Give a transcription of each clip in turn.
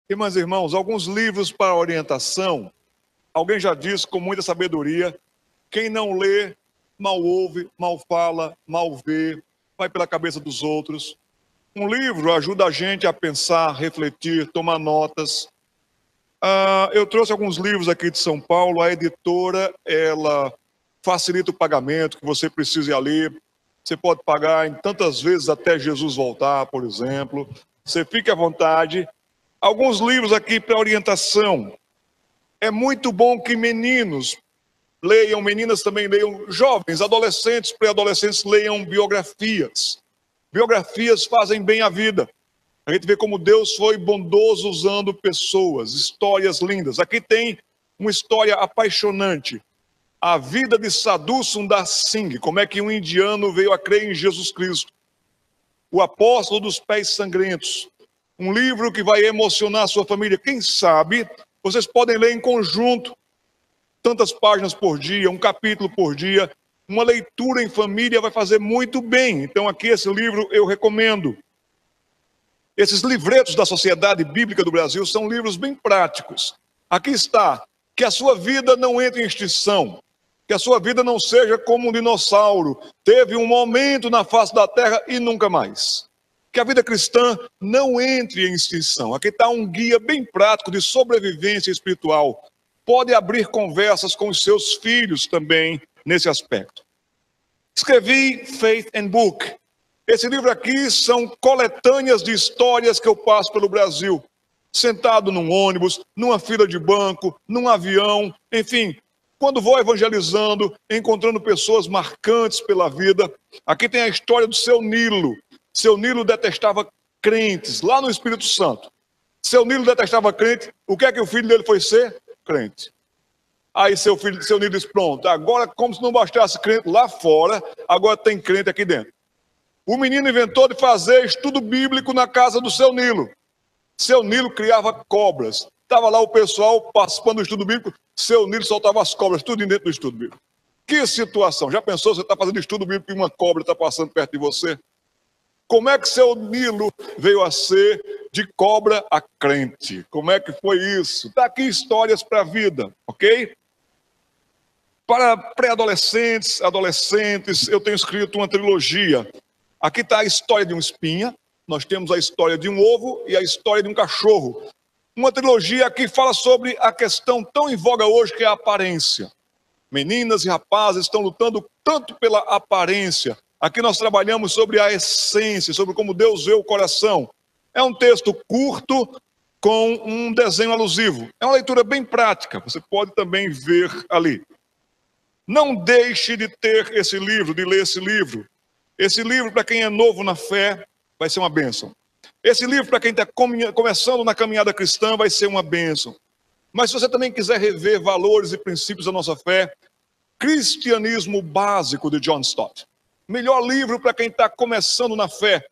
Irmãs e irmãos, alguns livros para orientação, alguém já disse com muita sabedoria, quem não lê, mal ouve, mal fala, mal vê, vai pela cabeça dos outros. Um livro ajuda a gente a pensar, refletir, tomar notas. Eu trouxe alguns livros aqui de São Paulo, a editora, ela facilita o pagamento que você precisa ir ali. Você pode pagar em tantas vezes até Jesus voltar, por exemplo. Você fique à vontade. Alguns livros aqui para orientação. É muito bom que meninos leiam, meninas também leiam, jovens, adolescentes, pré-adolescentes leiam biografias. Biografias fazem bem à vida. A gente vê como Deus foi bondoso usando pessoas, histórias lindas. Aqui tem uma história apaixonante. A vida de Sadhu Sundar Singh, como é que um indiano veio a crer em Jesus Cristo. O apóstolo dos pés sangrentos. Um livro que vai emocionar a sua família. Quem sabe, vocês podem ler em conjunto. Tantas páginas por dia, um capítulo por dia. Uma leitura em família vai fazer muito bem. Então aqui esse livro eu recomendo. Esses livretos da Sociedade Bíblica do Brasil são livros bem práticos. Aqui está, que a sua vida não entre em extinção, que a sua vida não seja como um dinossauro, teve um momento na face da terra e nunca mais. Que a vida cristã não entre em extinção. Aqui está um guia bem prático de sobrevivência espiritual. Pode abrir conversas com os seus filhos também nesse aspecto. Escrevi Faith and Book. Esse livro aqui são coletâneas de histórias que eu passo pelo Brasil. Sentado num ônibus, numa fila de banco, num avião, enfim. Quando vou evangelizando, encontrando pessoas marcantes pela vida. Aqui tem a história do Seu Nilo. Seu Nilo detestava crentes, lá no Espírito Santo. Seu Nilo detestava crente, o que é que o filho dele foi ser? Crente. Aí seu Nilo disse, pronto, agora como se não bastasse crente lá fora, agora tem crente aqui dentro. O menino inventou de fazer estudo bíblico na casa do Seu Nilo. Seu Nilo criava cobras. Estava lá o pessoal participando do estudo bíblico, Seu Nilo soltava as cobras, tudo dentro do estudo bíblico. Que situação! Já pensou, você está fazendo estudo bíblico e uma cobra está passando perto de você? Como é que Seu Nilo veio a ser de cobra a crente? Como é que foi isso? Está aqui histórias para a vida, ok? Para pré-adolescentes, adolescentes, eu tenho escrito uma trilogia. Aqui está a história de um espinha, nós temos a história de um ovo e a história de um cachorro. Uma trilogia que fala sobre a questão tão em voga hoje que é a aparência. Meninas e rapazes estão lutando tanto pela aparência. Aqui nós trabalhamos sobre a essência, sobre como Deus vê o coração. É um texto curto com um desenho alusivo. É uma leitura bem prática, você pode também ver ali. Não deixe de ter esse livro, de ler esse livro. Esse livro, para quem é novo na fé, vai ser uma bênção. Esse livro, para quem está começando na caminhada cristã, vai ser uma bênção. Mas se você também quiser rever valores e princípios da nossa fé, Cristianismo Básico, de John Stott. Melhor livro para quem está começando na fé.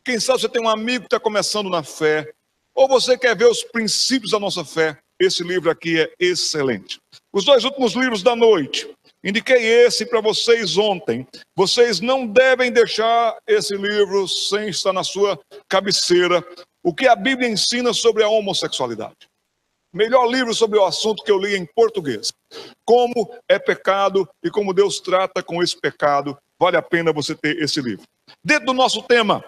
Quem sabe você tem um amigo que está começando na fé, ou você quer ver os princípios da nossa fé, esse livro aqui é excelente. Os dois últimos livros da noite, indiquei esse para vocês ontem. Vocês não devem deixar esse livro sem estar na sua cabeceira. O que a Bíblia ensina sobre a homossexualidade. Melhor livro sobre o assunto que eu li em português. Como é pecado e como Deus trata com esse pecado. Vale a pena você ter esse livro. Dentro do nosso tema,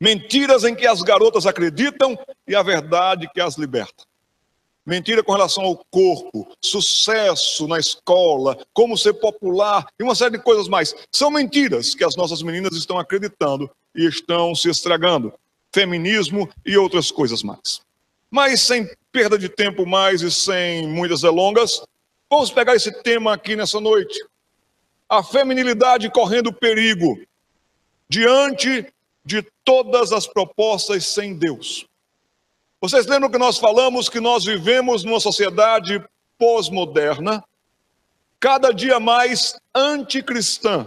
mentiras em que as garotas acreditam e a verdade que as liberta. Mentira com relação ao corpo, sucesso na escola, como ser popular e uma série de coisas mais. São mentiras que as nossas meninas estão acreditando e estão se estragando. Feminismo e outras coisas mais. Mas sem perda de tempo mais e sem muitas delongas, vamos pegar esse tema aqui nessa noite. A feminilidade correndo perigo diante de todas as propostas sem Deus. Vocês lembram que nós falamos que nós vivemos numa sociedade pós-moderna, cada dia mais anticristã,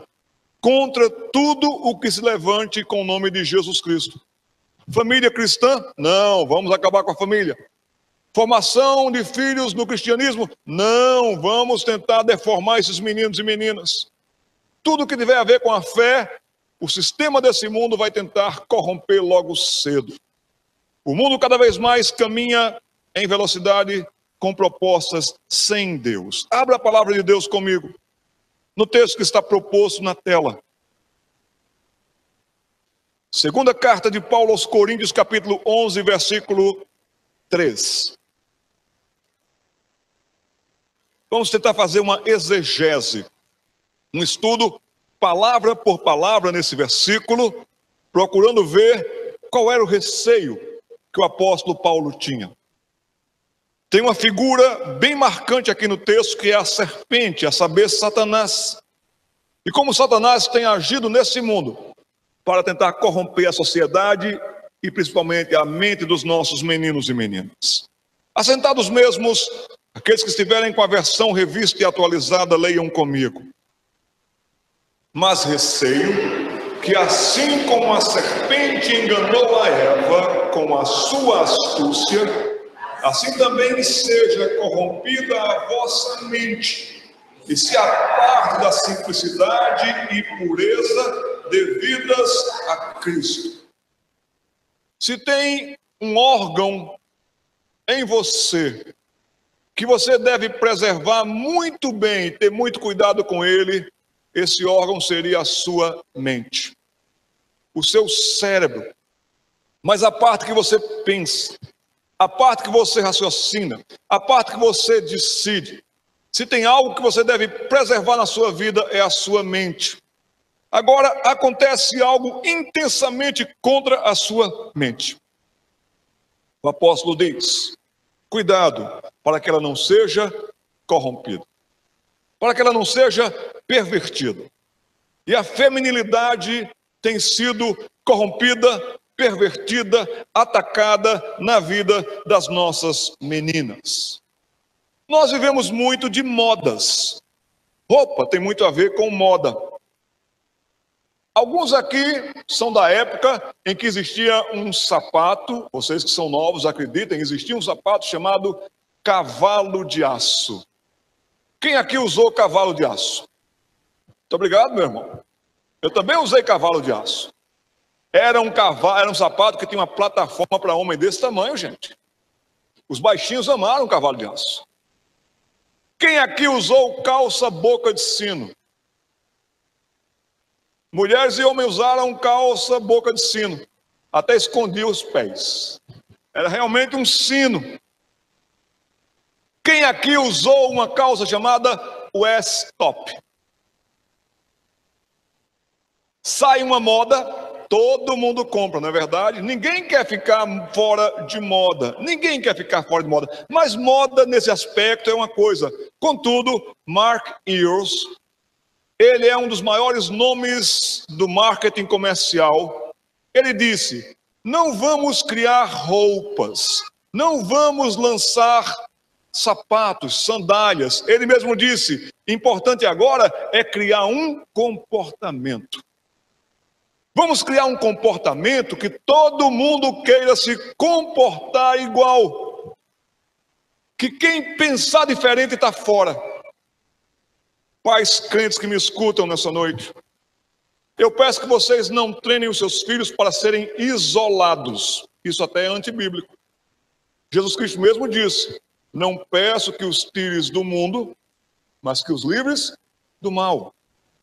contra tudo o que se levante com o nome de Jesus Cristo. Família cristã? Não, vamos acabar com a família. Formação de filhos no cristianismo? Não, vamos tentar deformar esses meninos e meninas. Tudo que tiver a ver com a fé, o sistema desse mundo vai tentar corromper logo cedo. O mundo cada vez mais caminha em velocidade com propostas sem Deus. Abra a palavra de Deus comigo, no texto que está proposto na tela. Segunda carta de Paulo aos Coríntios, capítulo 11, versículo 3. Vamos tentar fazer uma exegese, um estudo palavra por palavra nesse versículo, procurando ver qual era o receio que o apóstolo Paulo tinha. Tem uma figura bem marcante aqui no texto, que é a serpente, a saber, Satanás. E como Satanás tem agido nesse mundo para tentar corromper a sociedade e principalmente a mente dos nossos meninos e meninas. Assentados mesmos, aqueles que estiverem com a versão revista e atualizada, leiam comigo. Mas receio que assim como a serpente enganou a Eva com a sua astúcia, assim também seja corrompida a vossa mente, e se aparte da simplicidade e pureza devidas a Cristo. Se tem um órgão em você que você deve preservar muito bem e ter muito cuidado com ele, esse órgão seria a sua mente, o seu cérebro. Mas a parte que você pensa, a parte que você raciocina, a parte que você decide, se tem algo que você deve preservar na sua vida, é a sua mente. Agora, acontece algo intensamente contra a sua mente. O apóstolo diz: cuidado, para que ela não seja corrompida, para que ela não seja pervertida. E a feminilidade tem sido corrompida, pervertida, atacada na vida das nossas meninas. Nós vivemos muito de modas. Roupa tem muito a ver com moda. Alguns aqui são da época em que existia um sapato, vocês que são novos acreditem, existia um sapato chamado cavalo de aço. Quem aqui usou cavalo de aço? Muito obrigado, meu irmão. Eu também usei cavalo de aço. Era um sapato que tinha uma plataforma para homem desse tamanho, gente. Os baixinhos amaram cavalo de aço. Quem aqui usou calça boca de sino? Mulheres e homens usaram calça boca de sino, até escondia os pés. Era realmente um sino. Quem aqui usou uma calça chamada West-Top? Sai uma moda, todo mundo compra, não é verdade? Ninguém quer ficar fora de moda. Ninguém quer ficar fora de moda. Mas moda nesse aspecto é uma coisa. Contudo, Mark Ears, ele é um dos maiores nomes do marketing comercial. Ele disse: não vamos criar roupas, não vamos lançar sapatos, sandálias. Ele mesmo disse: importante agora é criar um comportamento. Vamos criar um comportamento que todo mundo queira se comportar igual. Que quem pensar diferente está fora. Pais crentes que me escutam nessa noite, eu peço que vocês não treinem os seus filhos para serem isolados. Isso até é antibíblico. Jesus Cristo mesmo disse: não peço que os tires do mundo, mas que os livres do mal.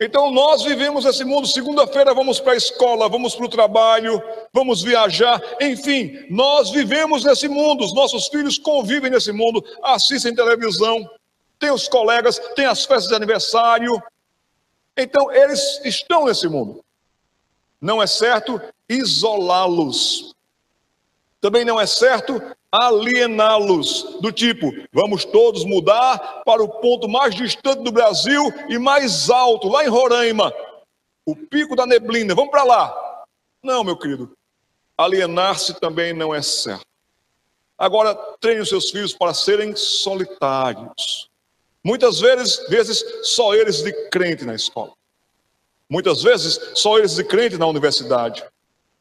Então nós vivemos esse mundo. Segunda-feira vamos para a escola, vamos para o trabalho, vamos viajar, enfim, nós vivemos nesse mundo. Os nossos filhos convivem nesse mundo, assistem televisão, tem os colegas, tem as festas de aniversário. Então eles estão nesse mundo. Não é certo isolá-los. Também não é certo aliená-los, do tipo, vamos todos mudar para o ponto mais distante do Brasil e mais alto, lá em Roraima, o Pico da Neblina, vamos para lá. Não, meu querido, alienar-se também não é certo. Agora, treine os seus filhos para serem solitários. Muitas vezes só eles de crente na escola. Muitas vezes só eles de crente na universidade.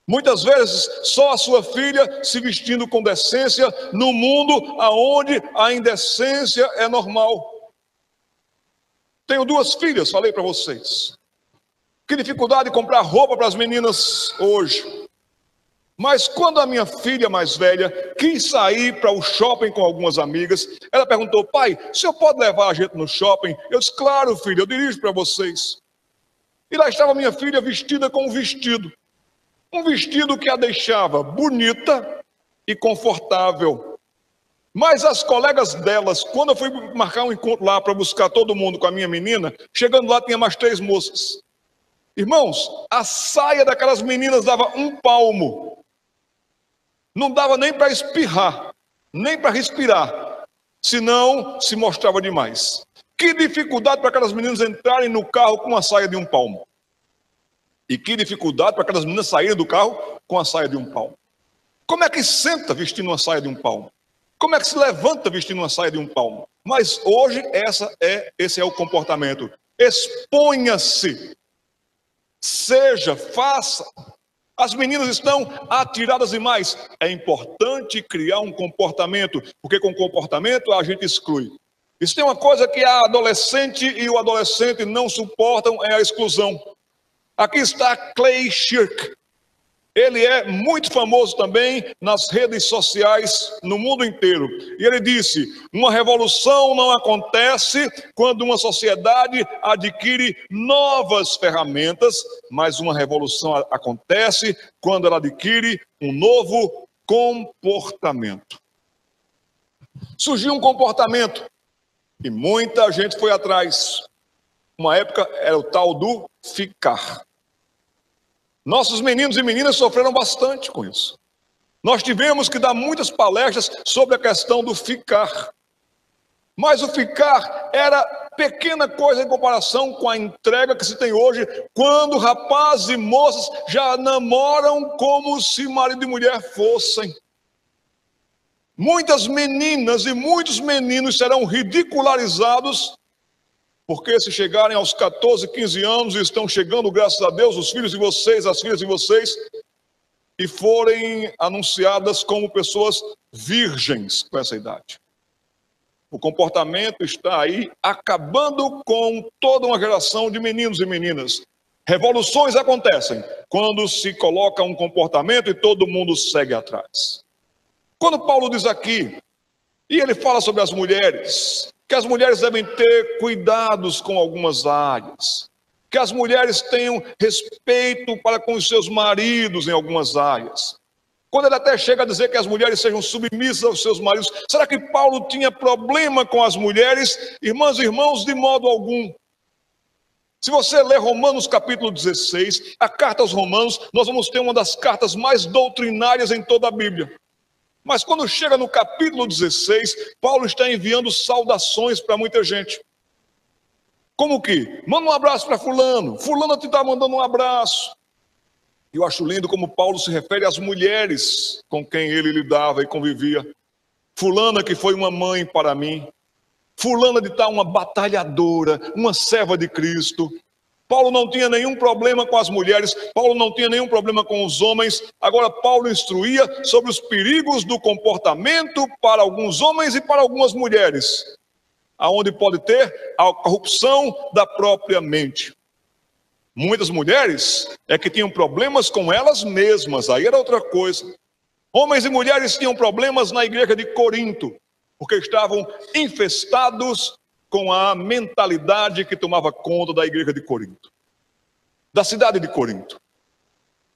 Muitas vezes só a sua filha se vestindo com decência no mundo onde a indecência é normal. Tenho 2 filhas, falei para vocês. Que dificuldade de comprar roupa para as meninas hoje. Mas quando a minha filha mais velha quis sair para o shopping com algumas amigas, ela perguntou: pai, o senhor pode levar a gente no shopping? Eu disse: claro, filha, eu dirijo para vocês. E lá estava minha filha vestida com um vestido que a deixava bonita e confortável. Mas as colegas delas, quando eu fui marcar um encontro lá para buscar todo mundo com a minha menina, chegando lá tinha mais 3 moças. Irmãos, a saia daquelas meninas dava 1 palmo. Não dava nem para espirrar, nem para respirar, senão se mostrava demais. Que dificuldade para aquelas meninas entrarem no carro com uma saia de 1 palmo. E que dificuldade para aquelas meninas saírem do carro com a saia de 1 palmo. Como é que senta vestindo uma saia de 1 palmo? Como é que se levanta vestindo uma saia de 1 palmo? Mas hoje esse é o comportamento. Exponha-se. Seja, faça. As meninas estão atiradas demais. É importante criar um comportamento, porque com comportamento a gente exclui. Isso tem uma coisa que a adolescente e o adolescente não suportam, é a exclusão. Aqui está Clay Shirk. Ele é muito famoso também nas redes sociais no mundo inteiro. E ele disse: uma revolução não acontece quando uma sociedade adquire novas ferramentas, mas uma revolução acontece quando ela adquire um novo comportamento. Surgiu um comportamento e muita gente foi atrás. Uma época era o tal do ficar. Nossos meninos e meninas sofreram bastante com isso. Nós tivemos que dar muitas palestras sobre a questão do ficar. Mas o ficar era pequena coisa em comparação com a entrega que se tem hoje, quando rapazes e moças já namoram como se marido e mulher fossem. Muitas meninas e muitos meninos serão ridicularizados, porque se chegarem aos 14, 15 anos e estão chegando, graças a Deus, os filhos de vocês, as filhas de vocês, e forem anunciadas como pessoas virgens com essa idade. O comportamento está aí acabando com toda uma geração de meninos e meninas. Revoluções acontecem quando se coloca um comportamento e todo mundo segue atrás. Quando Paulo diz aqui, e ele fala sobre as mulheres, que as mulheres devem ter cuidados com algumas áreas, que as mulheres tenham respeito para com os seus maridos em algumas áreas. Quando ele até chega a dizer que as mulheres sejam submissas aos seus maridos, será que Paulo tinha problema com as mulheres? Irmãs e irmãos, de modo algum. Se você ler Romanos capítulo 16, a carta aos Romanos, nós vamos ter uma das cartas mais doutrinárias em toda a Bíblia. Mas quando chega no capítulo 16, Paulo está enviando saudações para muita gente. Como que? Manda um abraço para fulano. Fulano te está mandando um abraço. Eu acho lindo como Paulo se refere às mulheres com quem ele lidava e convivia. Fulana que foi uma mãe para mim. Fulana de tal, uma batalhadora, uma serva de Cristo. Paulo não tinha nenhum problema com as mulheres, Paulo não tinha nenhum problema com os homens. Agora Paulo instruía sobre os perigos do comportamento para alguns homens e para algumas mulheres, aonde pode ter a corrupção da própria mente. Muitas mulheres é que tinham problemas com elas mesmas, aí era outra coisa. Homens e mulheres tinham problemas na igreja de Corinto, porque estavam infestados com a mentalidade que tomava conta da igreja de Corinto, da cidade de Corinto.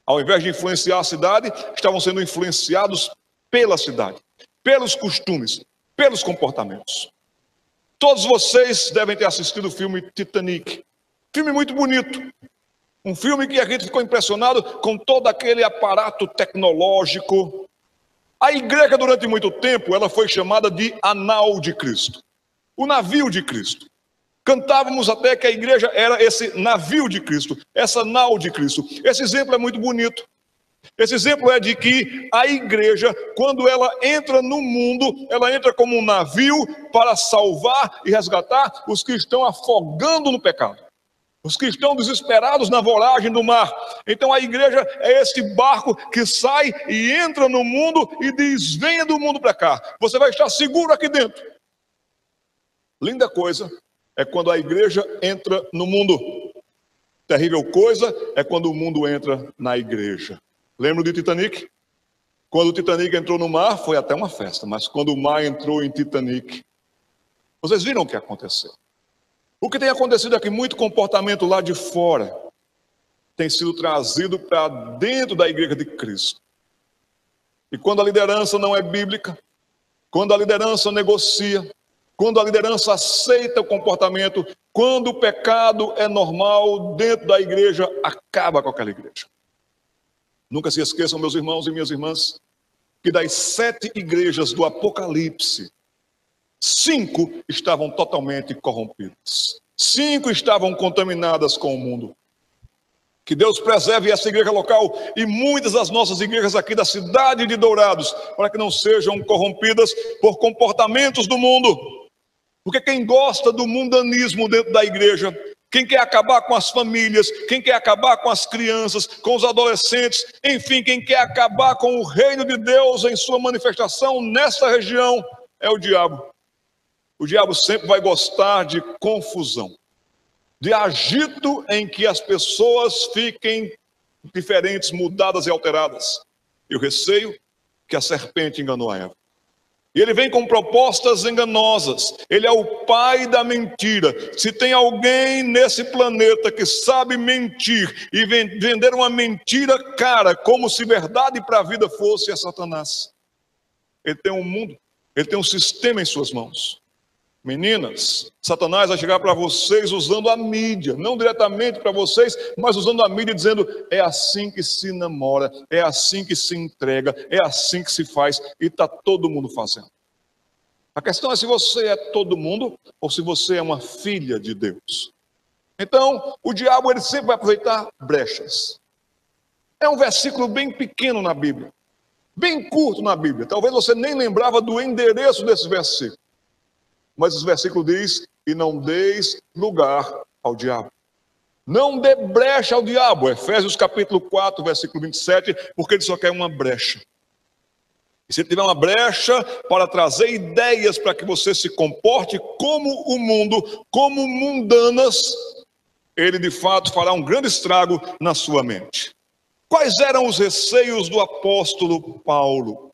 Ao invés de influenciar a cidade, estavam sendo influenciados pela cidade, pelos costumes, pelos comportamentos. Todos vocês devem ter assistido o filme Titanic. Filme muito bonito. Um filme que a gente ficou impressionado com todo aquele aparato tecnológico. A igreja, durante muito tempo, ela foi chamada de a nau de Cristo. O navio de Cristo. Cantávamos até que a igreja era esse navio de Cristo, essa nau de Cristo. Esse exemplo é muito bonito. Esse exemplo é de que a igreja, quando ela entra no mundo, ela entra como um navio para salvar e resgatar os que estão afogando no pecado, os que estão desesperados na voragem do mar. Então a igreja é esse barco que sai e entra no mundo e diz: venha do mundo para cá, você vai estar seguro aqui dentro. Linda coisa é quando a igreja entra no mundo. Terrível coisa é quando o mundo entra na igreja. Lembra de Titanic? Quando o Titanic entrou no mar, foi até uma festa, mas quando o mar entrou em Titanic, vocês viram o que aconteceu? O que tem acontecido é que muito comportamento lá de fora tem sido trazido para dentro da igreja de Cristo. E quando a liderança não é bíblica, quando a liderança negocia, quando a liderança aceita o comportamento, quando o pecado é normal dentro da igreja, acaba com aquela igreja. Nunca se esqueçam, meus irmãos e minhas irmãs, que das 7 igrejas do Apocalipse, 5 estavam totalmente corrompidas. 5 estavam contaminadas com o mundo. Que Deus preserve essa igreja local e muitas das nossas igrejas aqui da cidade de Dourados, para que não sejam corrompidas por comportamentos do mundo. Porque quem gosta do mundanismo dentro da igreja, quem quer acabar com as famílias, quem quer acabar com as crianças, com os adolescentes, enfim, quem quer acabar com o reino de Deus em sua manifestação nessa região, é o diabo. O diabo sempre vai gostar de confusão, de agito em que as pessoas fiquem diferentes, mudadas e alteradas. E o receio que a serpente enganou a Eva. E ele vem com propostas enganosas. Ele é o pai da mentira. Se tem alguém nesse planeta que sabe mentir e vender uma mentira cara, como se verdade para a vida fosse, é Satanás. Ele tem um mundo, ele tem um sistema em suas mãos. Meninas, Satanás vai chegar para vocês usando a mídia, não diretamente para vocês, mas usando a mídia, dizendo: é assim que se namora, é assim que se entrega, é assim que se faz, e está todo mundo fazendo. A questão é se você é todo mundo ou se você é uma filha de Deus. Então, o diabo ele sempre vai aproveitar brechas. É um versículo bem pequeno na Bíblia, bem curto na Bíblia. Talvez você nem lembrava do endereço desse versículo. Mas esse versículo diz: e não deis lugar ao diabo. Não dê brecha ao diabo. Efésios capítulo 4, versículo 27, porque ele só quer uma brecha. E se ele tiver uma brecha para trazer ideias para que você se comporte como o mundo, como mundanas, ele de fato fará um grande estrago na sua mente. Quais eram os receios do apóstolo Paulo?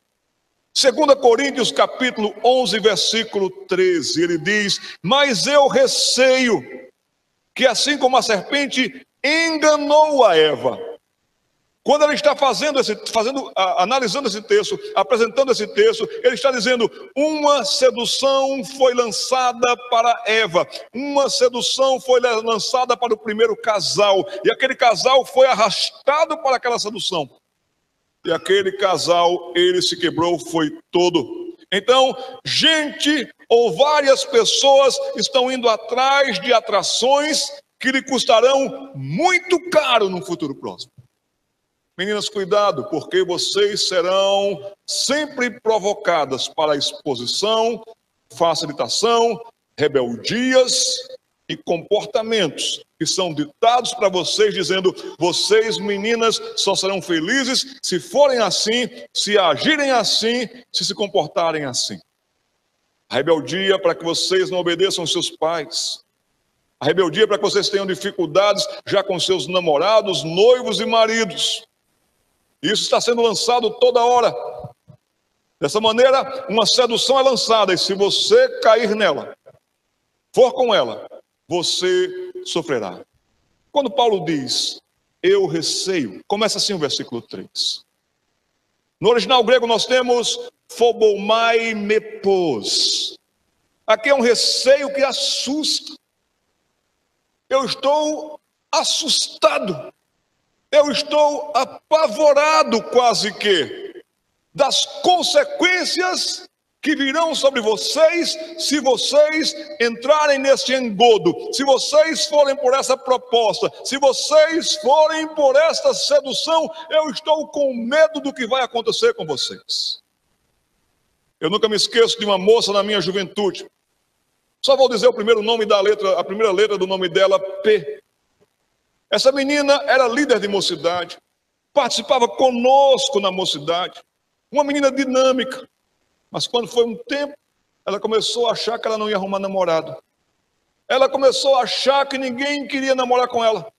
2 Coríntios capítulo 11, versículo 13, ele diz: mas eu receio que assim como a serpente enganou a Eva. Quando ele está analisando esse texto, apresentando esse texto, ele está dizendo: uma sedução foi lançada para Eva, uma sedução foi lançada para o primeiro casal, e aquele casal foi arrastado para aquela sedução. E aquele casal, ele se quebrou, foi todo. Então, gente ou várias pessoas estão indo atrás de atrações que lhe custarão muito caro no futuro próximo. Meninas, cuidado, porque vocês serão sempre provocadas para exposição, facilitação, rebeldias e comportamentos que são ditados para vocês, dizendo: vocês, meninas, só serão felizes se forem assim, se agirem assim, se comportarem assim. A rebeldia para que vocês não obedeçam aos seus pais. A rebeldia para que vocês tenham dificuldades já com seus namorados, noivos e maridos. Isso está sendo lançado toda hora. Dessa maneira, uma sedução é lançada, e se você cair nela, for com ela, você sofrerá. Quando Paulo diz: eu receio, começa assim o versículo 3. No original grego nós temos phobomai mepos. Aqui é um receio que assusta. Eu estou assustado. Eu estou apavorado quase que das consequências que virão sobre vocês se vocês entrarem nesse engodo, se vocês forem por essa proposta, se vocês forem por esta sedução. Eu estou com medo do que vai acontecer com vocês. Eu nunca me esqueço de uma moça na minha juventude. Só vou dizer o primeiro nome da letra, a primeira letra do nome dela, P. Essa menina era líder de mocidade, participava conosco na mocidade, uma menina dinâmica. Mas quando foi um tempo, ela começou a achar que ela não ia arrumar namorado. Ela começou a achar que ninguém queria namorar com ela.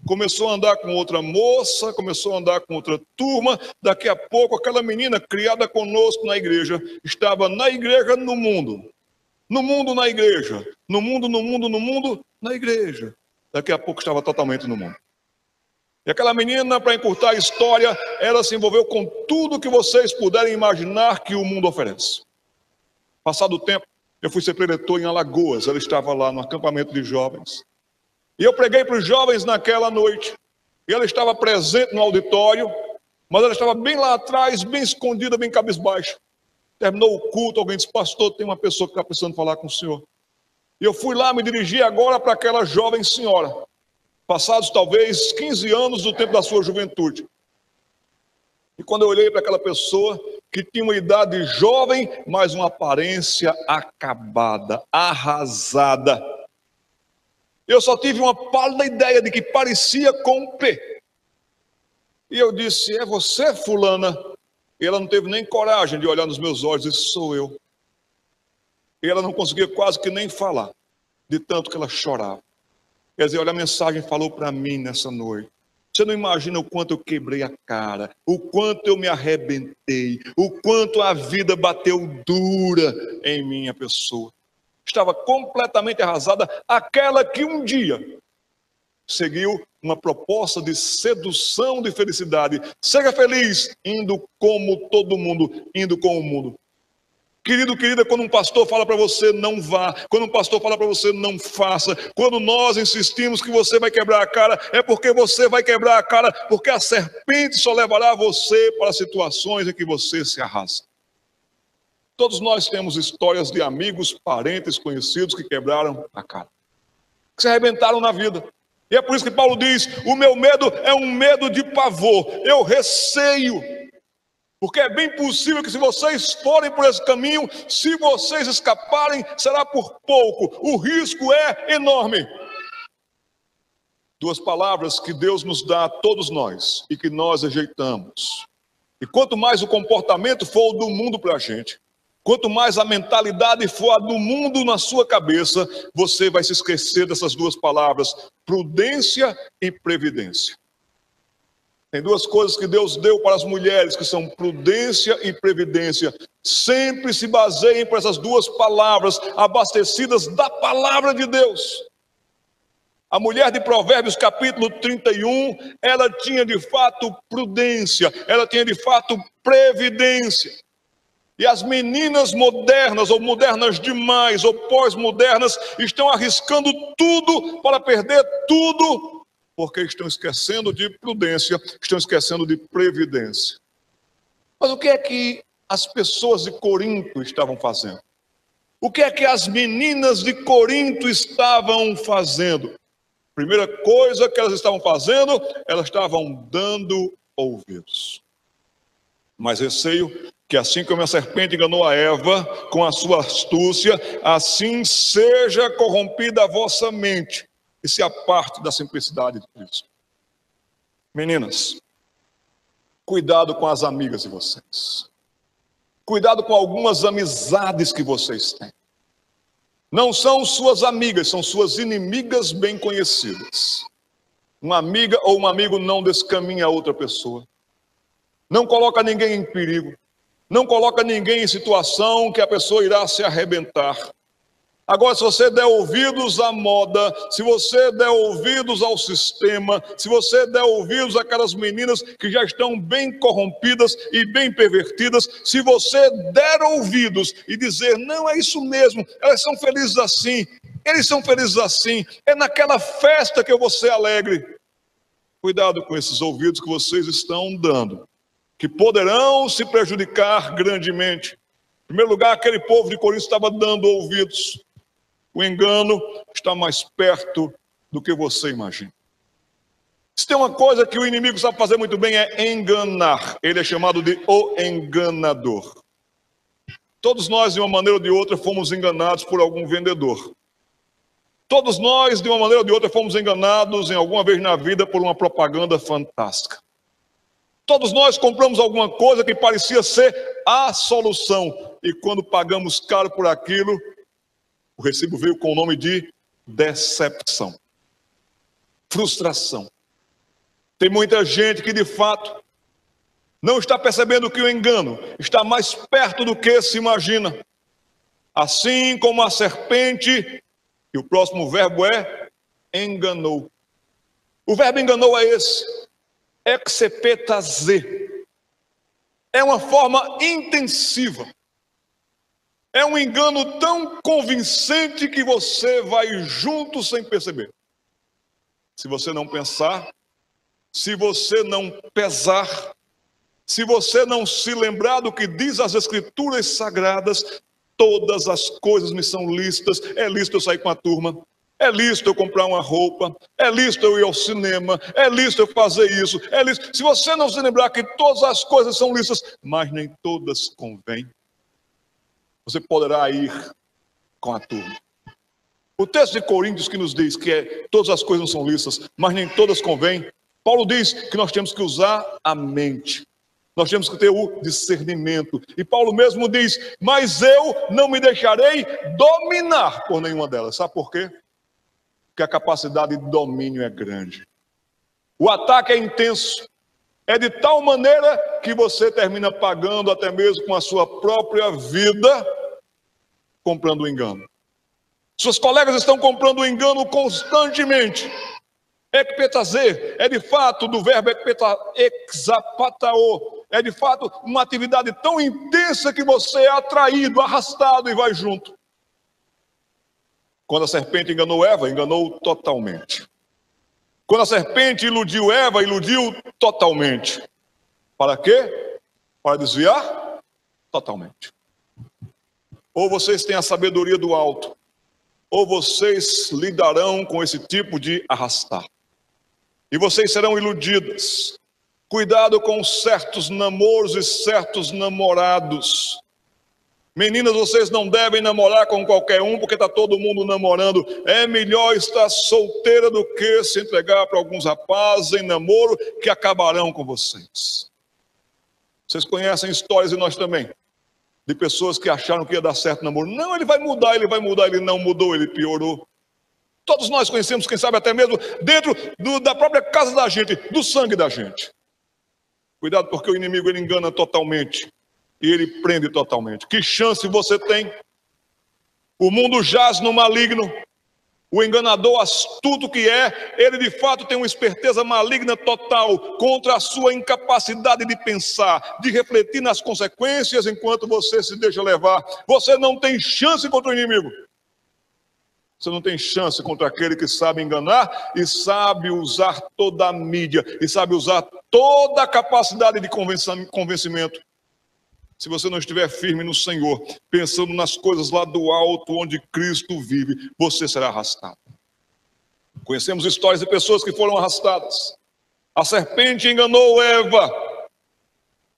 começou a andar com outra moça, começou a andar com outra turma. Daqui a pouco, aquela menina criada conosco na igreja, estava na igreja, no mundo. No mundo, na igreja. No mundo, no mundo, no mundo, na igreja. Daqui a pouco estava totalmente no mundo. E aquela menina, para encurtar a história, ela se envolveu com tudo que vocês puderem imaginar que o mundo oferece. Passado o tempo, eu fui ser preletor em Alagoas. Ela estava lá no acampamento de jovens. E eu preguei para os jovens naquela noite. E ela estava presente no auditório, mas ela estava bem lá atrás, bem escondida, bem cabisbaixa. Terminou o culto, alguém disse: pastor, tem uma pessoa que está precisando falar com o senhor. E eu fui lá, me dirigi agora para aquela jovem senhora, passados talvez 15 anos do tempo da sua juventude. E quando eu olhei para aquela pessoa, que tinha uma idade jovem, mas uma aparência acabada, arrasada, eu só tive uma pálida ideia de que parecia com um P. E eu disse: é você, fulana? E ela não teve nem coragem de olhar nos meus olhos e disse: sou eu. E ela não conseguia quase que nem falar, de tanto que ela chorava. Quer dizer, olha, a mensagem falou para mim nessa noite. Você não imagina o quanto eu quebrei a cara, o quanto eu me arrebentei, o quanto a vida bateu dura em minha pessoa. Estava completamente arrasada, aquela que um dia seguiu uma proposta de sedução de felicidade. Seja feliz, indo como todo mundo, indo com o mundo. Querido, querida, quando um pastor fala para você não vá, quando um pastor fala para você não faça, quando nós insistimos que você vai quebrar a cara, é porque você vai quebrar a cara, porque a serpente só levará você para situações em que você se arrasa. Todos nós temos histórias de amigos, parentes, conhecidos que quebraram a cara, que se arrebentaram na vida. E é por isso que Paulo diz: o meu medo é um medo de pavor, eu receio. Porque é bem possível que se vocês forem por esse caminho, se vocês escaparem, será por pouco. O risco é enorme. Duas palavras que Deus nos dá a todos nós e que nós rejeitamos. E quanto mais o comportamento for o do mundo para a gente, quanto mais a mentalidade for a do mundo na sua cabeça, você vai se esquecer dessas duas palavras: prudência e previdência. Tem duas coisas que Deus deu para as mulheres, que são prudência e previdência. Sempre se baseiem por essas duas palavras, abastecidas da palavra de Deus. A mulher de Provérbios capítulo 31, ela tinha de fato prudência, ela tinha de fato previdência. E as meninas modernas, ou modernas demais, ou pós-modernas, estão arriscando tudo para perder tudo, porque estão esquecendo de prudência, estão esquecendo de previdência. Mas o que é que as pessoas de Corinto estavam fazendo? O que é que as meninas de Corinto estavam fazendo? Primeira coisa que elas estavam fazendo, elas estavam dando ouvidos. Mas receio que assim como a serpente enganou a Eva com a sua astúcia, assim seja corrompida a vossa mente e se aparte da simplicidade de Cristo. Meninas, cuidado com as amigas de vocês. Cuidado com algumas amizades que vocês têm. Não são suas amigas, são suas inimigas bem conhecidas. Uma amiga ou um amigo não descaminha a outra pessoa. Não coloca ninguém em perigo. Não coloca ninguém em situação que a pessoa irá se arrebentar. Agora, se você der ouvidos à moda, se você der ouvidos ao sistema, se você der ouvidos àquelas meninas que já estão bem corrompidas e bem pervertidas, se você der ouvidos e dizer: não, é isso mesmo, elas são felizes assim, eles são felizes assim, é naquela festa que eu vou ser alegre. Cuidado com esses ouvidos que vocês estão dando, que poderão se prejudicar grandemente. Em primeiro lugar, aquele povo de Corinto estava dando ouvidos. O engano está mais perto do que você imagina. Se tem uma coisa que o inimigo sabe fazer muito bem, é enganar. Ele é chamado de o enganador. Todos nós, de uma maneira ou de outra, fomos enganados por algum vendedor. Todos nós, de uma maneira ou de outra, fomos enganados em alguma vez na vida por uma propaganda fantástica. Todos nós compramos alguma coisa que parecia ser a solução. E quando pagamos caro por aquilo, o recibo veio com o nome de decepção, frustração. Tem muita gente que de fato não está percebendo que o engano está mais perto do que se imagina. Assim como a serpente, e o próximo verbo é enganou. O verbo enganou é esse, exepetaze. É uma forma intensiva. É um engano tão convincente que você vai junto sem perceber. Se você não pensar, se você não pesar, se você não se lembrar do que diz as Escrituras Sagradas, todas as coisas me são lícitas. É lícito eu sair com a turma, é lícito eu comprar uma roupa, é lícito eu ir ao cinema, é lícito eu fazer isso, é lícito. Se você não se lembrar que todas as coisas são lícitas, mas nem todas convêm, você poderá ir com a turma. O texto de Coríntios que nos diz que todas as coisas não são lícitas, mas nem todas convêm, Paulo diz que nós temos que usar a mente. Nós temos que ter o discernimento. E Paulo mesmo diz, mas eu não me deixarei dominar por nenhuma delas. Sabe por quê? Porque a capacidade de domínio é grande. O ataque é intenso. É de tal maneira que você termina pagando até mesmo com a sua própria vida, comprando o engano. Seus colegas estão comprando o engano constantemente. Ekpetaze é de fato do verbo exapatao. É de fato uma atividade tão intensa que você é atraído, arrastado e vai junto. Quando a serpente enganou Eva, enganou totalmente. Quando a serpente iludiu Eva, iludiu totalmente. Para quê? Para desviar? Totalmente. Ou vocês têm a sabedoria do alto, ou vocês lidarão com esse tipo de arrastar. E vocês serão iludidas. Cuidado com certos namoros e certos namorados. Meninas, vocês não devem namorar com qualquer um, porque está todo mundo namorando. É melhor estar solteira do que se entregar para alguns rapazes em namoro que acabarão com vocês. Vocês conhecem histórias, e nós também, de pessoas que acharam que ia dar certo o namoro. Não, ele vai mudar, ele não mudou, ele piorou. Todos nós conhecemos, quem sabe até mesmo dentro da própria casa da gente, do sangue da gente. Cuidado, porque o inimigo ele engana totalmente e ele prende totalmente. Que chance você tem? O mundo jaz no maligno. O enganador astuto que é, ele de fato tem uma esperteza maligna total contra a sua incapacidade de pensar, de refletir nas consequências enquanto você se deixa levar. Você não tem chance contra o inimigo. Você não tem chance contra aquele que sabe enganar e sabe usar toda a mídia e sabe usar toda a capacidade de convencimento. Se você não estiver firme no Senhor, pensando nas coisas lá do alto onde Cristo vive, você será arrastado. Conhecemos histórias de pessoas que foram arrastadas. A serpente enganou Eva.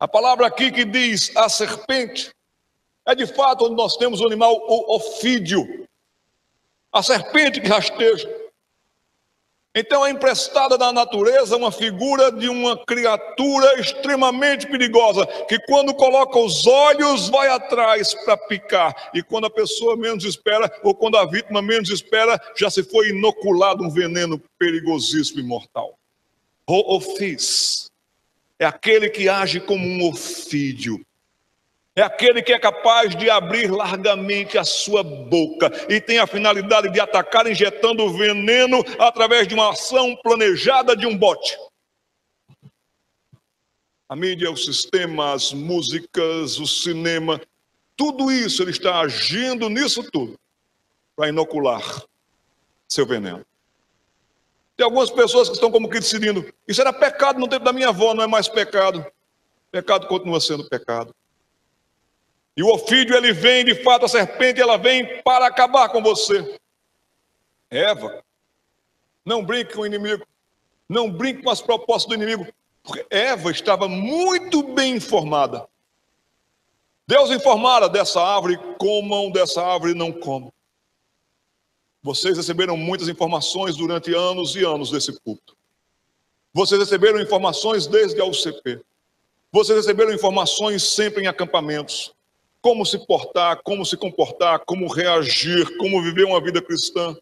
A palavra aqui que diz a serpente é de fato onde nós temos o animal, o ofídio. A serpente que rasteja. Então é emprestada da natureza uma figura de uma criatura extremamente perigosa, que quando coloca os olhos vai atrás para picar, e quando a pessoa menos espera, ou quando a vítima menos espera, já se foi inoculado um veneno perigosíssimo e mortal. Ho-ofis é aquele que age como um ofídio. É aquele que é capaz de abrir largamente a sua boca e tem a finalidade de atacar injetando veneno através de uma ação planejada de um bote. A mídia, o sistema, as músicas, o cinema, tudo isso ele está agindo nisso tudo para inocular seu veneno. Tem algumas pessoas que estão como que decidindo, isso era pecado no tempo da minha avó, não é mais pecado. Pecado continua sendo pecado. E o ofídio, ele vem, de fato, a serpente, ela vem para acabar com você. Eva, não brinque com o inimigo. Não brinque com as propostas do inimigo. Porque Eva estava muito bem informada. Deus informara dessa árvore, comam dessa árvore, não comam. Vocês receberam muitas informações durante anos e anos desse culto. Vocês receberam informações desde a UCP. Vocês receberam informações sempre em acampamentos. Como se portar, como se comportar, como reagir, como viver uma vida cristã.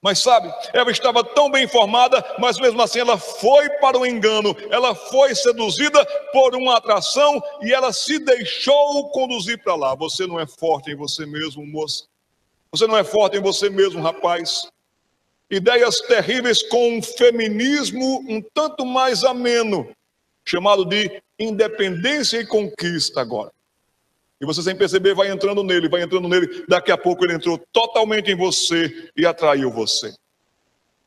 Mas sabe, Eva estava tão bem informada, mas mesmo assim ela foi para o engano, ela foi seduzida por uma atração e ela se deixou conduzir para lá. Você não é forte em você mesmo, moça. Você não é forte em você mesmo, rapaz. Ideias terríveis com um feminismo um tanto mais ameno, chamado de independência e conquista agora. E você, sem perceber, vai entrando nele, daqui a pouco ele entrou totalmente em você e atraiu você.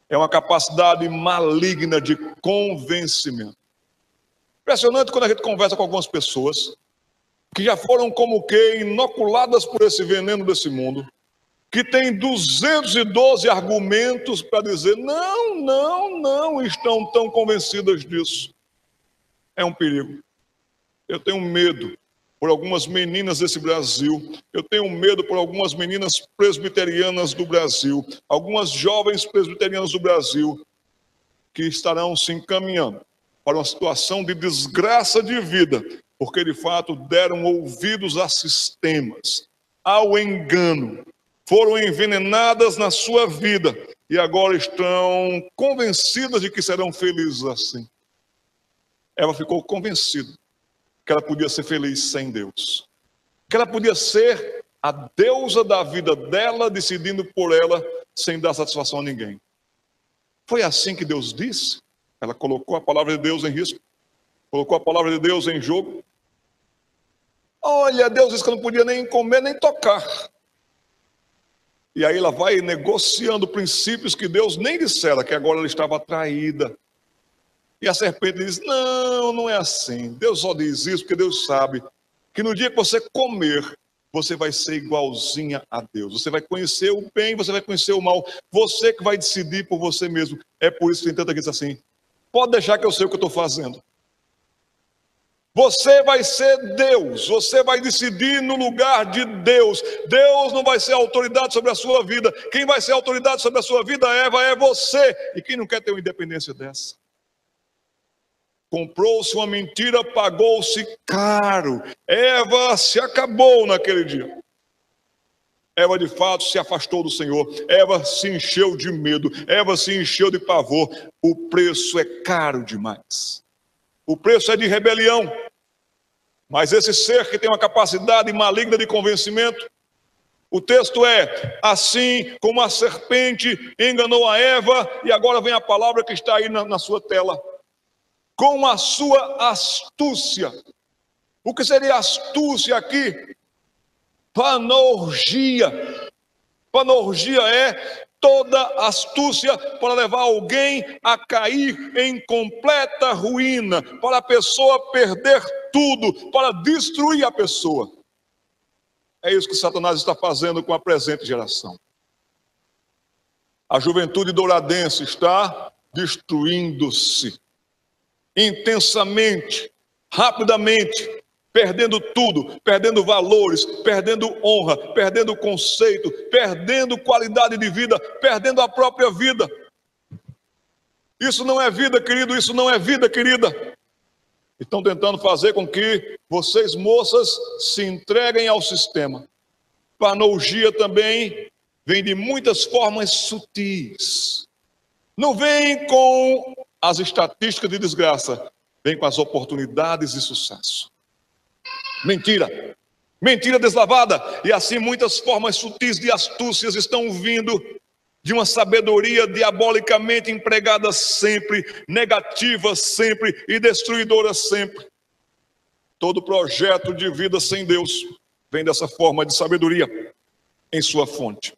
É uma capacidade maligna de convencimento. Impressionante quando a gente conversa com algumas pessoas que já foram como que inoculadas por esse veneno desse mundo, que tem 212 argumentos para dizer não estão tão convencidas disso. É um perigo. Eu tenho medo por algumas meninas desse Brasil, eu tenho medo por algumas meninas presbiterianas do Brasil, algumas jovens presbiterianas do Brasil, que estarão se encaminhando para uma situação de desgraça de vida, porque de fato deram ouvidos a sistemas, ao engano, foram envenenadas na sua vida e agora estão convencidas de que serão felizes assim. Ela ficou convencida que ela podia ser feliz sem Deus, que ela podia ser a deusa da vida dela, decidindo por ela, sem dar satisfação a ninguém. Foi assim que Deus disse. Ela colocou a palavra de Deus em risco, colocou a palavra de Deus em jogo. Olha, Deus disse que eu não podia nem comer, nem tocar. E aí ela vai negociando princípios que Deus nem dissera, que agora ela estava atraída. E a serpente diz, não é assim. Deus só diz isso porque Deus sabe que no dia que você comer, você vai ser igualzinha a Deus. Você vai conhecer o bem, você vai conhecer o mal. Você que vai decidir por você mesmo. É por isso que tem tanta gente assim. Pode deixar que eu sei o que eu estou fazendo. Você vai ser Deus. Você vai decidir no lugar de Deus. Deus não vai ser autoridade sobre a sua vida. Quem vai ser autoridade sobre a sua vida, Eva, é você. E quem não quer ter uma independência dessa? Comprou-se uma mentira, pagou-se caro. Eva se acabou naquele dia. Eva de fato se afastou do Senhor. Eva se encheu de medo. Eva se encheu de pavor. O preço é caro demais. O preço é de rebelião. Mas esse ser que tem uma capacidade maligna de convencimento, o texto é, assim como a serpente enganou a Eva, e agora vem a palavra que está aí na sua tela. Com a sua astúcia. O que seria astúcia aqui? Panorgia. Panorgia é toda astúcia para levar alguém a cair em completa ruína, para a pessoa perder tudo, para destruir a pessoa. É isso que Satanás está fazendo com a presente geração. A juventude douradense está destruindo-se. Intensamente, rapidamente, perdendo tudo, perdendo valores, perdendo honra, perdendo conceito, perdendo qualidade de vida, perdendo a própria vida. Isso não é vida, querido, isso não é vida, querida. Estão tentando fazer com que vocês, moças, se entreguem ao sistema. Panorgia também vem de muitas formas sutis. Não vem com as estatísticas de desgraça, vem com as oportunidades de sucesso. Mentira, mentira deslavada, e assim muitas formas sutis de astúcias estão vindo de uma sabedoria diabolicamente empregada sempre, negativa sempre e destruidora sempre. Todo projeto de vida sem Deus vem dessa forma de sabedoria em sua fonte,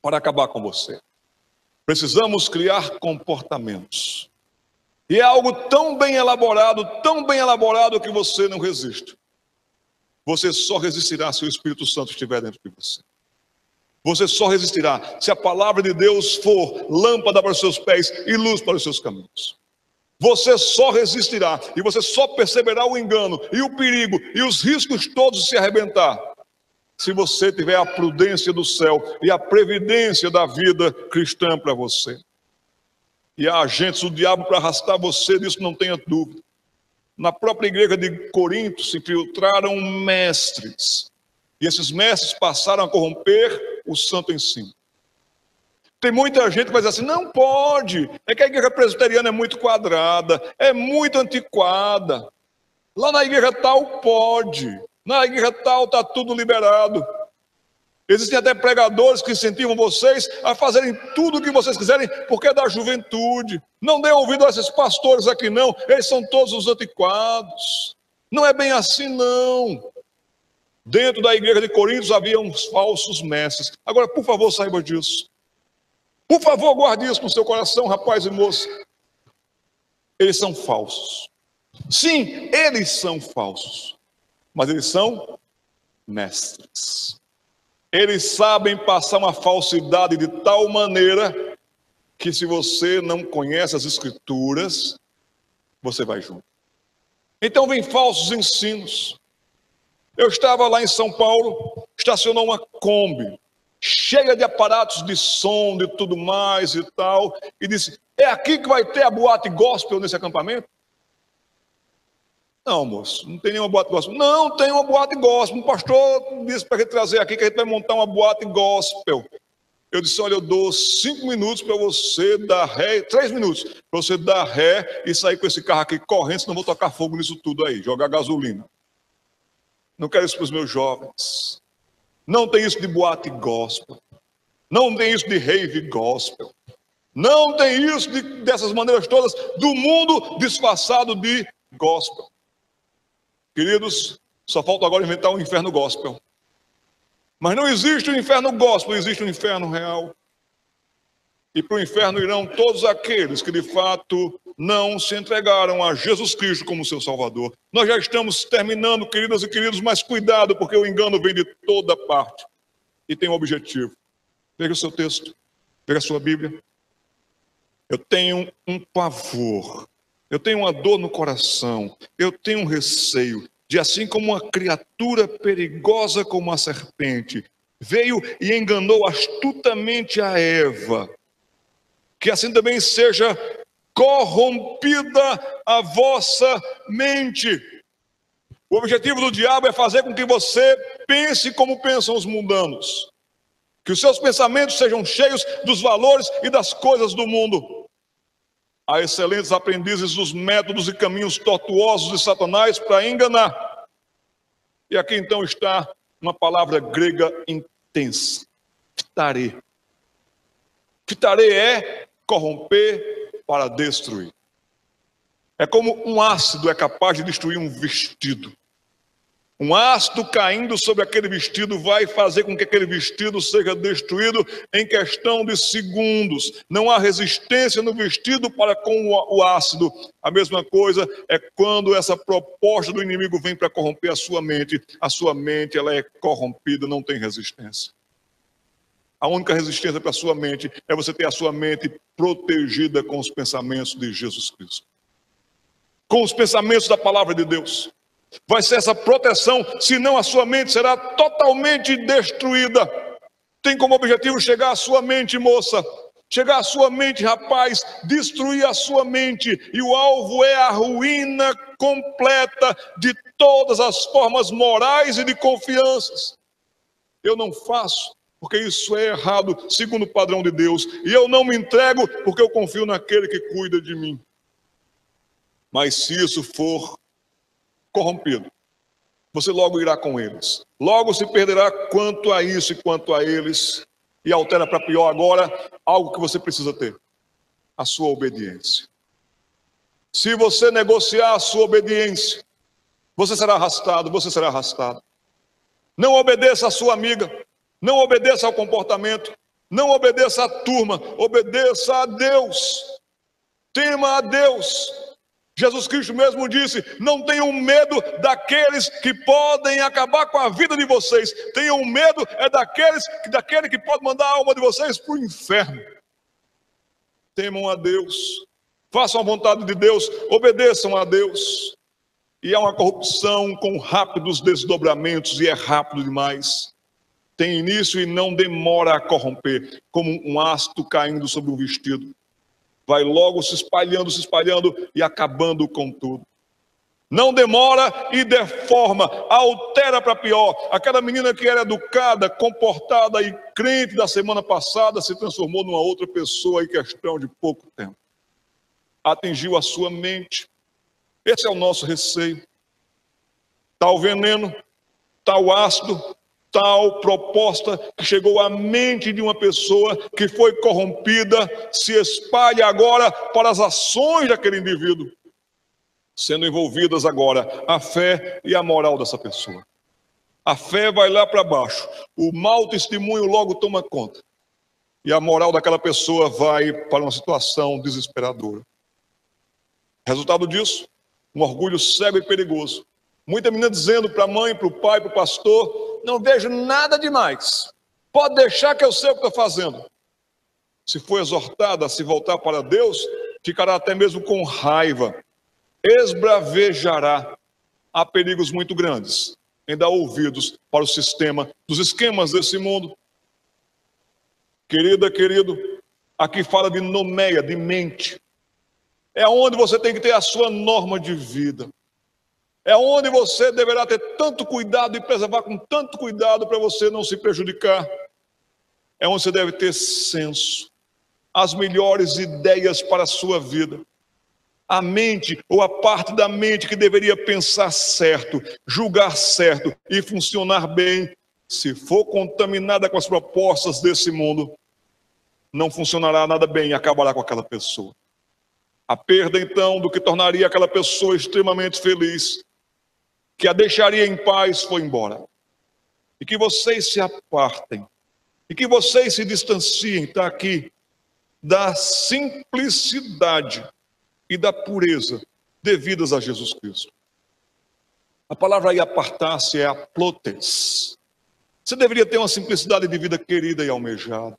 para acabar com você. Precisamos criar comportamentos. E é algo tão bem elaborado que você não resiste. Você só resistirá se o Espírito Santo estiver dentro de você. Você só resistirá se a palavra de Deus for lâmpada para os seus pés e luz para os seus caminhos. Você só resistirá e você só perceberá o engano e o perigo e os riscos todos de se arrebentar se você tiver a prudência do céu e a previdência da vida cristã para você. E há agentes do diabo para arrastar você, disso não tenha dúvida. Na própria igreja de Corinto se infiltraram mestres. E esses mestres passaram a corromper o santo ensino. Tem muita gente que vai dizer assim, não pode, é que a igreja presbiteriana é muito quadrada, é muito antiquada. Lá na igreja tal pode, na igreja tal está tudo liberado. Existem até pregadores que incentivam vocês a fazerem tudo o que vocês quiserem, porque é da juventude. Não dê ouvido a esses pastores aqui não, eles são todos os antiquados. Não é bem assim não. Dentro da igreja de Coríntios havia uns falsos mestres. Agora, por favor, saiba disso. Por favor, guarde isso no seu coração, rapaz e moça. Eles são falsos. Sim, eles são falsos. Mas eles são mestres. Eles sabem passar uma falsidade de tal maneira que se você não conhece as Escrituras, você vai junto. Então vem falsos ensinos. Eu estava lá em São Paulo, estacionou uma Kombi, cheia de aparatos de som, de tudo mais e tal, e disse, é aqui que vai ter a boate gospel nesse acampamento? Não, moço, não tem nenhuma boate gospel. Não, tem uma boate gospel. Um pastor disse para a gente trazer aqui que a gente vai montar uma boate gospel. Eu disse, olha, eu dou 5 minutos para você dar ré, 3 minutos, para você dar ré e sair com esse carro aqui correndo, senão eu vou tocar fogo nisso tudo aí, jogar gasolina. Não quero isso para os meus jovens. Não tem isso de boate gospel. Não tem isso de rave gospel. Não tem isso dessas maneiras todas do mundo disfarçado de gospel. Queridos, só falta agora inventar um inferno gospel. Mas não existe um inferno gospel, existe um inferno real. E para o inferno irão todos aqueles que de fato não se entregaram a Jesus Cristo como seu Salvador. Nós já estamos terminando, queridas e queridos, mas cuidado, porque o engano vem de toda parte. E tem um objetivo. Pega o seu texto, pega a sua Bíblia. Eu tenho um pavor, eu tenho uma dor no coração, eu tenho um receio de, assim como uma criatura perigosa como a serpente veio e enganou astutamente a Eva, que assim também seja corrompida a vossa mente. O objetivo do diabo é fazer com que você pense como pensam os mundanos, que os seus pensamentos sejam cheios dos valores e das coisas do mundo. Há excelentes aprendizes dos métodos e caminhos tortuosos de Satanás para enganar. E aqui então está uma palavra grega intensa, phtare. Phtare é corromper para destruir. É como um ácido é capaz de destruir um vestido. Um ácido caindo sobre aquele vestido vai fazer com que aquele vestido seja destruído em questão de segundos. Não há resistência no vestido para com o ácido. A mesma coisa é quando essa proposta do inimigo vem para corromper a sua mente. A sua mente, ela é corrompida, não tem resistência. A única resistência para a sua mente é você ter a sua mente protegida com os pensamentos de Jesus Cristo. Com os pensamentos da palavra de Deus. Vai ser essa proteção, senão a sua mente será totalmente destruída. Tem como objetivo chegar à sua mente, moça, chegar à sua mente, rapaz, destruir a sua mente. E o alvo é a ruína completa de todas as formas morais e de confianças. Eu não faço, porque isso é errado, segundo o padrão de Deus. E eu não me entrego, porque eu confio naquele que cuida de mim. Mas se isso for corrompido, você logo irá com eles, logo se perderá quanto a isso e quanto a eles, e altera para pior agora algo que você precisa ter: a sua obediência. Se você negociar a sua obediência, você será arrastado, você será arrastado. Não obedeça à sua amiga, não obedeça ao comportamento, não obedeça à turma, obedeça a Deus, tema a Deus. Jesus Cristo mesmo disse: não tenham medo daqueles que podem acabar com a vida de vocês. Tenham medo daquele que pode mandar a alma de vocês para o inferno. Temam a Deus, façam a vontade de Deus, obedeçam a Deus. E há uma corrupção com rápidos desdobramentos, e é rápido demais. Tem início e não demora a corromper, como um ácido caindo sobre um vestido. Vai logo se espalhando e acabando com tudo. Não demora e deforma, altera para pior. Aquela menina que era educada, comportada e crente da semana passada se transformou numa outra pessoa em questão de pouco tempo. Atingiu a sua mente. Esse é o nosso receio. Tal veneno, tal ácido, tal proposta que chegou à mente de uma pessoa que foi corrompida, se espalha agora para as ações daquele indivíduo, sendo envolvidas agora a fé e a moral dessa pessoa. A fé vai lá para baixo, o mau testemunho logo toma conta, e a moral daquela pessoa vai para uma situação desesperadora. Resultado disso, um orgulho cego e perigoso. Muita menina dizendo para a mãe, para o pai, para o pastor: não vejo nada demais, pode deixar que eu sei o que estou fazendo. Se for exortada a se voltar para Deus, ficará até mesmo com raiva, esbravejará. Há perigos muito grandes em dar ouvidos para o sistema, dos esquemas desse mundo. Querida, querido, aqui fala de nomeia, de mente. É onde você tem que ter a sua norma de vida. É onde você deverá ter tanto cuidado e preservar com tanto cuidado para você não se prejudicar. É onde você deve ter senso, as melhores ideias para a sua vida. A mente, ou a parte da mente que deveria pensar certo, julgar certo e funcionar bem, se for contaminada com as propostas desse mundo, não funcionará nada bem e acabará com aquela pessoa. A perda, então, do que tornaria aquela pessoa extremamente feliz, que a deixaria em paz, foi embora. E que vocês se apartem, e que vocês se distanciem, está aqui, da simplicidade e da pureza devidas a Jesus Cristo. A palavra aí apartar-se é aplotes. Você deveria ter uma simplicidade de vida querida e almejada.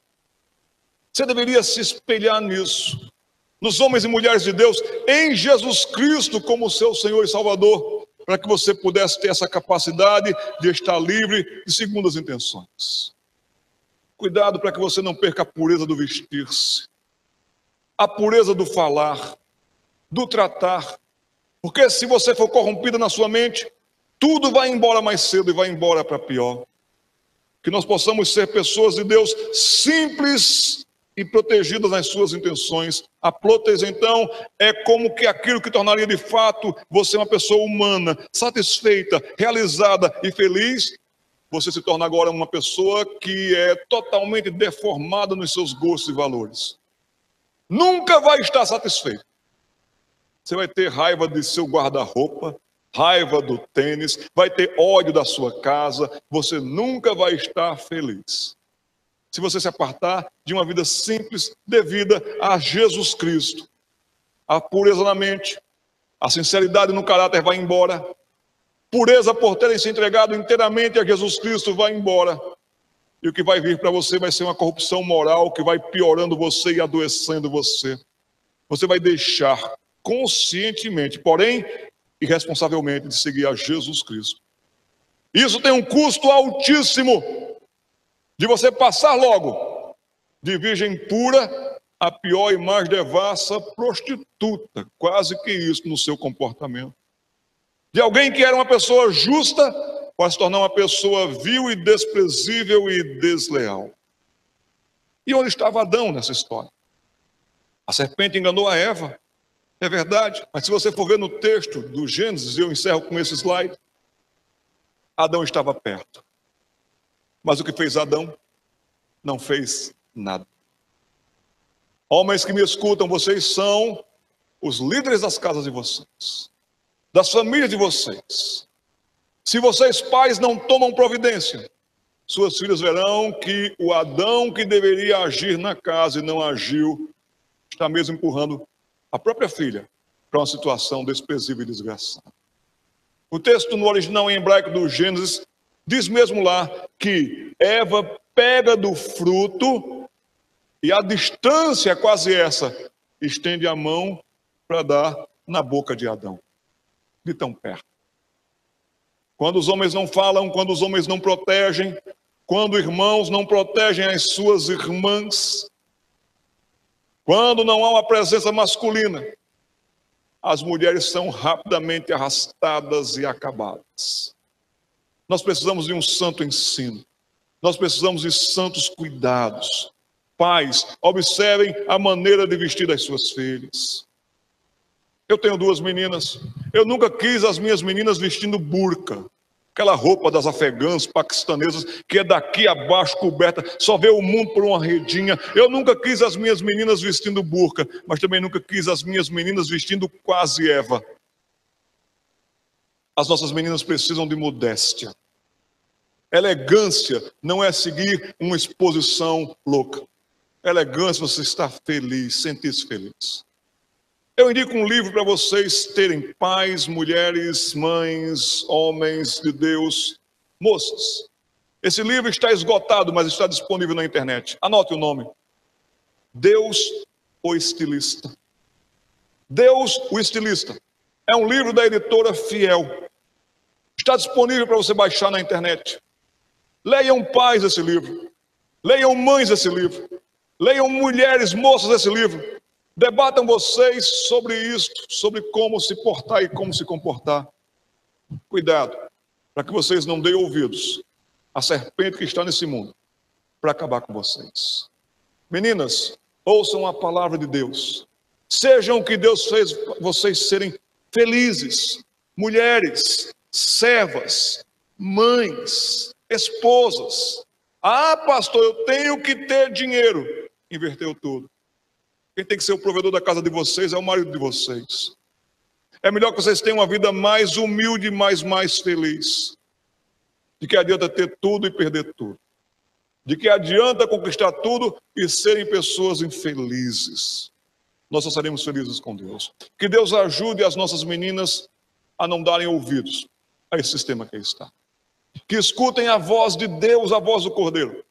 Você deveria se espelhar nisso, nos homens e mulheres de Deus, em Jesus Cristo como seu Senhor e Salvador, para que você pudesse ter essa capacidade de estar livre de segundas intenções. Cuidado para que você não perca a pureza do vestir-se, a pureza do falar, do tratar, porque se você for corrompida na sua mente, tudo vai embora mais cedo e vai embora para pior. Que nós possamos ser pessoas de Deus simples e protegidas nas suas intenções. A plotes, então, é como que aquilo que tornaria de fato você uma pessoa humana, satisfeita, realizada e feliz. Você se torna agora uma pessoa que é totalmente deformada nos seus gostos e valores. Nunca vai estar satisfeito. Você vai ter raiva de seu guarda-roupa, raiva do tênis, vai ter ódio da sua casa, você nunca vai estar feliz. Se você se apartar de uma vida simples, devida a Jesus Cristo. A pureza na mente, a sinceridade no caráter vai embora. Pureza por terem se entregado inteiramente a Jesus Cristo vai embora. E o que vai vir para você vai ser uma corrupção moral que vai piorando você e adoecendo você. Você vai deixar conscientemente, porém irresponsavelmente, de seguir a Jesus Cristo. Isso tem um custo altíssimo, de você passar logo de virgem pura a pior e mais devassa prostituta, quase que isso no seu comportamento. De alguém que era uma pessoa justa, pode se tornar uma pessoa vil e desprezível e desleal. E onde estava Adão nessa história? A serpente enganou a Eva, é verdade, mas se você for ver no texto do Gênesis, eu encerro com esse slide, Adão estava perto. Mas o que fez Adão? Não fez nada. Homens que me escutam, vocês são os líderes das casas de vocês, das famílias de vocês. Se vocês pais não tomam providência, suas filhas verão que o Adão que deveria agir na casa e não agiu, está mesmo empurrando a própria filha para uma situação desprezível e desgraçada. O texto no original em hebraico do Gênesis diz mesmo lá que Eva pega do fruto e a distância é quase essa, estende a mão para dar na boca de Adão, de tão perto. Quando os homens não falam, quando os homens não protegem, quando irmãos não protegem as suas irmãs, quando não há uma presença masculina, as mulheres são rapidamente arrastadas e acabadas. Nós precisamos de um santo ensino. Nós precisamos de santos cuidados. Pais, observem a maneira de vestir das suas filhas. Eu tenho 2 meninas. Eu nunca quis as minhas meninas vestindo burca. Aquela roupa das afegãs, paquistanesas, que é daqui abaixo coberta, só vê o mundo por uma redinha. Eu nunca quis as minhas meninas vestindo burca, mas também nunca quis as minhas meninas vestindo quase Eva. As nossas meninas precisam de modéstia. Elegância não é seguir uma exposição louca. Elegância, você estar feliz, sentir-se feliz. Eu indico um livro para vocês terem: pais, mulheres, mães, homens de Deus, moças. Esse livro está esgotado, mas está disponível na internet. Anote o nome: Deus, o Estilista. Deus, o Estilista. É um livro da editora Fiel. Está disponível para você baixar na internet. Leiam pais esse livro. Leiam mães esse livro. Leiam mulheres, moças esse livro. Debatam vocês sobre isso, sobre como se portar e como se comportar. Cuidado, para que vocês não deem ouvidos à serpente que está nesse mundo, para acabar com vocês. Meninas, ouçam a palavra de Deus. Sejam o que Deus fez vocês serem: felizes, mulheres, servas, mães, esposas. Ah, pastor, eu tenho que ter dinheiro. Inverteu tudo. Quem tem que ser o provedor da casa de vocês é o marido de vocês. É melhor que vocês tenham uma vida mais humilde, mais feliz. De que adianta ter tudo e perder tudo. De que adianta conquistar tudo e serem pessoas infelizes. Nós só seremos felizes com Deus. Que Deus ajude as nossas meninas a não darem ouvidos a esse sistema que aí está. Que escutem a voz de Deus, a voz do Cordeiro.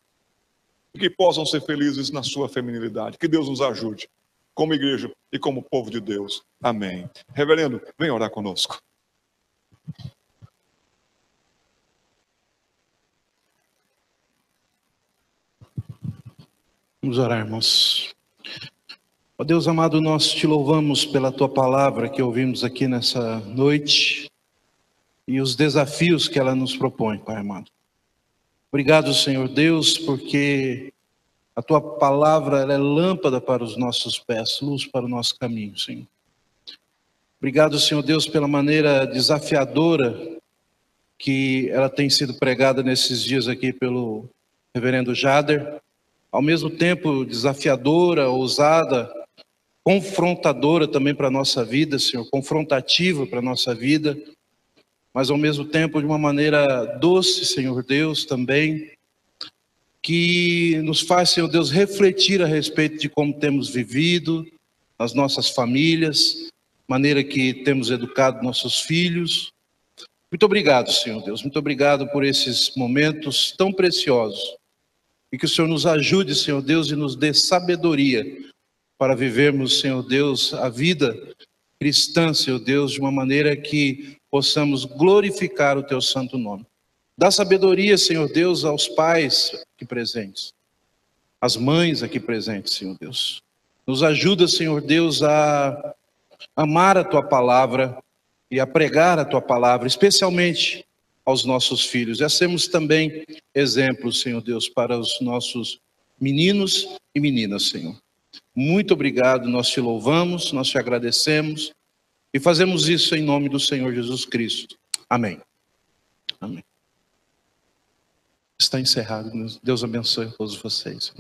E que possam ser felizes na sua feminilidade. Que Deus nos ajude, como igreja e como povo de Deus. Amém. Reverendo, vem orar conosco. Vamos orar, irmãos. Ó Deus amado, nós te louvamos pela tua palavra que ouvimos aqui nessa noite e os desafios que ela nos propõe, Pai amado. Obrigado, Senhor Deus, porque a tua palavra ela é lâmpada para os nossos pés, luz para o nosso caminho, Senhor. Obrigado, Senhor Deus, pela maneira desafiadora que ela tem sido pregada nesses dias aqui pelo reverendo Jader. Ao mesmo tempo desafiadora, ousada, confrontadora também para a nossa vida, Senhor, confrontativa para a nossa vida, mas ao mesmo tempo de uma maneira doce, Senhor Deus, também, que nos faz, Senhor Deus, refletir a respeito de como temos vivido, as nossas famílias, maneira que temos educado nossos filhos. Muito obrigado, Senhor Deus, muito obrigado por esses momentos tão preciosos. E que o Senhor nos ajude, Senhor Deus, e nos dê sabedoria para vivermos, Senhor Deus, a vida cristã, Senhor Deus, de uma maneira que possamos glorificar o teu santo nome. Dá sabedoria, Senhor Deus, aos pais aqui presentes, às mães aqui presentes, Senhor Deus. Nos ajuda, Senhor Deus, a amar a tua palavra e a pregar a tua palavra, especialmente aos nossos filhos. E a sermos também exemplos, Senhor Deus, para os nossos meninos e meninas, Senhor. Muito obrigado, nós te louvamos, nós te agradecemos e fazemos isso em nome do Senhor Jesus Cristo. Amém. Amém. Está encerrado. Deus abençoe a todos vocês.